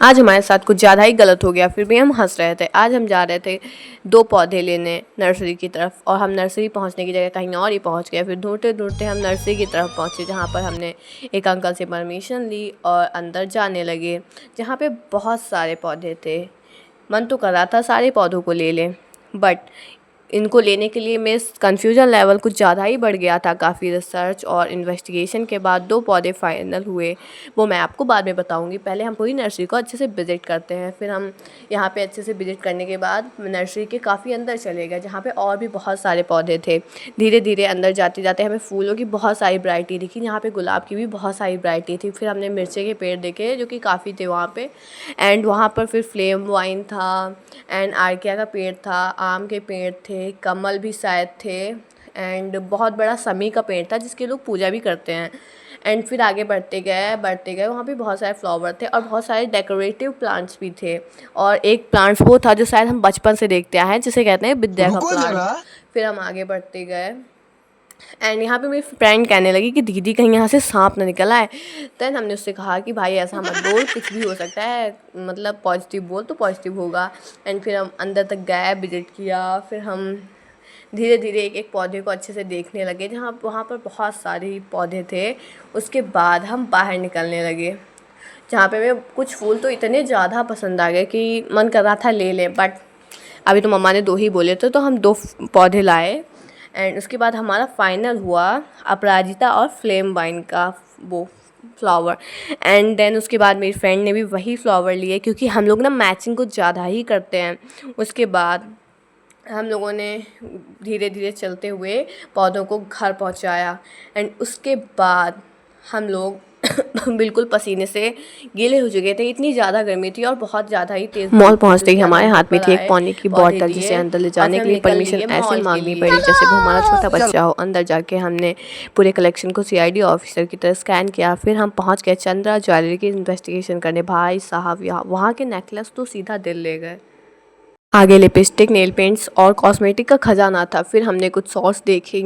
आज हमारे साथ कुछ ज़्यादा ही गलत हो गया, फिर भी हम हंस रहे थे। आज हम जा रहे थे 2 पौधे लेने नर्सरी की तरफ, और हम नर्सरी पहुंचने की जगह कहीं और ही पहुंच गए। फिर ढूंढते ढूंढते हम नर्सरी की तरफ पहुंचे, जहां पर हमने एक अंकल से परमिशन ली और अंदर जाने लगे, जहां पे बहुत सारे पौधे थे। मन तो कर रहा था सारे पौधों को ले लें, बट इनको लेने के लिए मेरे कन्फ्यूज़न लेवल कुछ ज़्यादा ही बढ़ गया था। काफ़ी रिसर्च और इन्वेस्टिगेशन के बाद 2 पौधे फाइनल हुए, वो मैं आपको बाद में बताऊंगी। पहले हम पूरी नर्सरी को अच्छे से विज़िट करते हैं। फिर हम यहाँ पे अच्छे से विज़िट करने के बाद नर्सरी के काफ़ी अंदर चले गए, जहाँ पे और भी बहुत सारे पौधे थे। धीरे धीरे अंदर जाते जाते हमें फूलों की बहुत सारी वैरायटी दिखी, यहाँ पे गुलाब की भी बहुत सारी वैरायटी थी। फिर हमने मिर्चे के पेड़ देखे, जो कि काफ़ी थे वहाँ पे। एंड वहाँ पर फिर फ्लेम वाइन था, एंड आर्किया का पेड़ था, आम के पेड़ थे, कमल भी शायद थे, एंड बहुत बड़ा समी का पेड़ था जिसकी लोग पूजा भी करते हैं। एंड फिर आगे बढ़ते गए वहाँ पे बहुत सारे फ्लावर थे और बहुत सारे डेकोरेटिव प्लांट्स भी थे। और एक प्लांट्स वो था जो शायद हम बचपन से देखते आए हैं, जिसे कहते हैं विद्या का रुको प्लांट। जरा। फिर हम आगे बढ़ते गए, एंड यहाँ पे मेरी फ्रेंड कहने लगी कि दीदी कहीं यहाँ से सांप ना निकल आए। देन हमने उससे कहा कि भाई ऐसा मत बोल, कुछ भी हो सकता है, मतलब पॉजिटिव बोल तो पॉजिटिव होगा। एंड फिर हम अंदर तक गए, विजिट किया। फिर हम धीरे धीरे एक एक पौधे को अच्छे से देखने लगे, जहाँ वहाँ पर बहुत सारे पौधे थे। उसके बाद हम बाहर निकलने लगे, जहाँ पे हमें कुछ फूल तो इतने ज़्यादा पसंद आ गए कि मन कर रहा था ले लें, बट अभी तो मम्मा ने 2 ही बोले थे, तो हम 2 पौधे लाए। एंड उसके बाद हमारा फाइनल हुआ अपराजिता और फ्लेम वाइन का वो फ्लावर। एंड देन उसके बाद मेरी फ्रेंड ने भी वही फ्लावर लिए, क्योंकि हम लोग ना मैचिंग कुछ ज़्यादा ही करते हैं। उसके बाद हम लोगों ने धीरे धीरे चलते हुए पौधों को घर पहुंचाया। एंड उसके बाद हम लोग बिल्कुल पसीने से गीले हो चुके थे, इतनी ज़्यादा गर्मी थी और बहुत ज़्यादा ही तेज़ मॉल धूप थी। पहुंचते फिर ही उसके बाद हमारे हम हाथ में ऊपर थी एक आए, पानी की पौधे बोतल, जिसे दिए अंदर ले और जाने फिर के हम लिए निकल परमिशन लिए ऐसे ही मॉल के मांगनी लिए। पड़ी जैसे वो हमारा छोटा बच्चा हो। अंदर जाके हमने पूरे कलेक्शन को सीआईडी ऑफिसर की तरह स्कैन किया। फिर हम पहुंच गए चंद्रा ज्वेलरी की इन्वेस्टिगेशन करने। भाई साहब, यहाँ वहाँ के नेकलेस तो सीधा दिल ले गए। आगे लिपस्टिक, नेल पेंट्स और कॉस्मेटिक का खजाना था। फिर हमने कुछ सॉस देखी,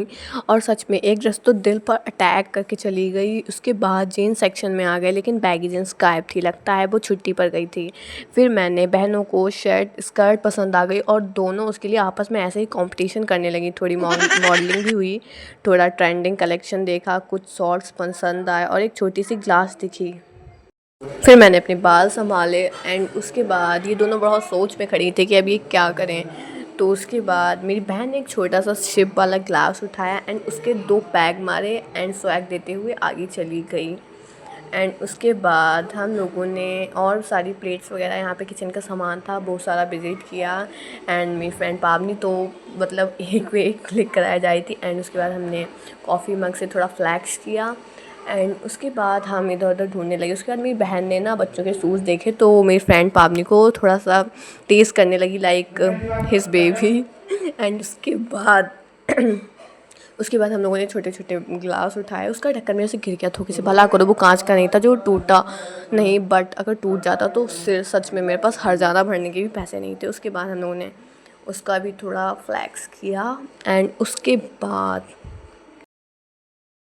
और सच में एक ड्रेस तो दिल पर अटैक करके चली गई। उसके बाद जीन्स सेक्शन में आ गए, लेकिन बैगी जीन्स गायब थी, लगता है वो छुट्टी पर गई थी। फिर मैंने बहनों को शर्ट स्कर्ट पसंद आ गई, और दोनों उसके लिए आपस में ऐसे ही कंपटीशन करने लगी। थोड़ी मॉडलिंग भी हुई, थोड़ा ट्रेंडिंग कलेक्शन देखा, कुछ शॉर्ट्स पसंद आए और एक छोटी सी ग्लास दिखी। फिर मैंने अपने बाल संभाले, एंड उसके बाद ये दोनों बहुत सोच में खड़ी थी कि अब ये क्या करें। तो उसके बाद मेरी बहन ने एक छोटा सा शिप वाला ग्लास उठाया, एंड उसके 2 पैग मारे एंड स्वैग देते हुए आगे चली गई। एंड उसके बाद हम लोगों ने और सारी प्लेट्स वगैरह, यहाँ पे किचन का सामान था, बहुत सारा विज़िट किया। एंड मेरी फ्रेंड पावनी तो मतलब एक पे एक क्लिक कराई जा रही थी। एंड उसके बाद हमने कॉफ़ी मग से थोड़ा फ्लैक्स किया। एंड उसके बाद हम इधर उधर ढूंढने लगे। उसके बाद मेरी बहन ने ना बच्चों के शूज़ देखे, तो मेरी फ्रेंड पावनी को थोड़ा सा टेस्ट करने लगी, लाइक हिज बेबी। एंड उसके बाद हम लोगों ने छोटे छोटे ग्लास उठाए। उसका ढक्कन मेरे से गिर गया थोड़ी से, भला करो वो कांच का नहीं था जो टूटा नहीं, बट अगर टूट जाता तो फिर सच में मेरे पास हर्जाना भरने के भी पैसे नहीं थे। उसके बाद हम लोगों ने उसका भी थोड़ा फ्लैक्स किया। एंड उसके बाद,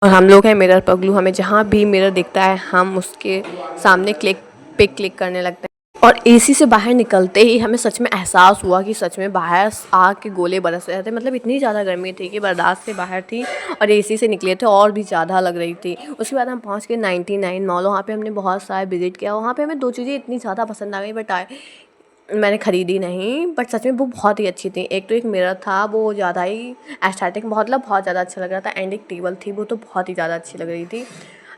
और हम लोग हैं मिरर पगलू, हमें जहाँ भी मिरर दिखता है हम उसके सामने क्लिक करने लगते हैं। और एसी से बाहर निकलते ही हमें सच में एहसास हुआ कि सच में बाहर आग के गोले बरस रहे थे। मतलब इतनी ज़्यादा गर्मी थी कि बर्दाश्त से बाहर थी, और एसी से निकले थे और भी ज़्यादा लग रही थी। उसके बाद हम पहुंच गए 99 मॉल। वहाँ पे हमने बहुत सारे विजिट किया। वहाँ पे हमें 2 चीज़ें इतनी ज़्यादा पसंद आ गई, बट मैंने ख़रीदी नहीं, बट सच में वो बहुत ही अच्छी थी। एक तो एक मिरर था, वो ज़्यादा ही एस्थेटिक, मतलब बहुत ज़्यादा अच्छा लग रहा था। एंड एक टेबल थी, वो तो बहुत ही ज़्यादा अच्छी लग रही थी।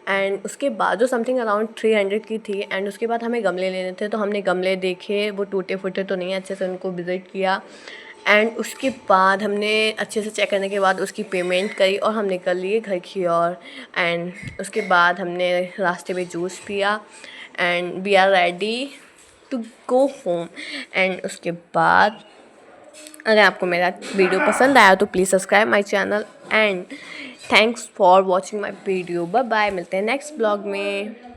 एंड उसके बाद जो समथिंग अराउंड 300 की थी। एंड उसके बाद हमें गमले लेने थे, तो हमने गमले देखे, वो टूटे फूटे तो नहीं, अच्छे से उनको विज़िट किया। एंड उसके बाद हमने अच्छे से चेक करने के बाद उसकी पेमेंट करी, और हम निकल लिए घर की ओर। एंड उसके बाद हमने रास्ते में जूस पिया, and we are ready to go home. एंड उसके बाद अगर आपको मेरा वीडियो पसंद आया तो please subscribe my channel, and thanks for watching my video. Bye bye, मिलते हैं नेक्स्ट ब्लॉग में।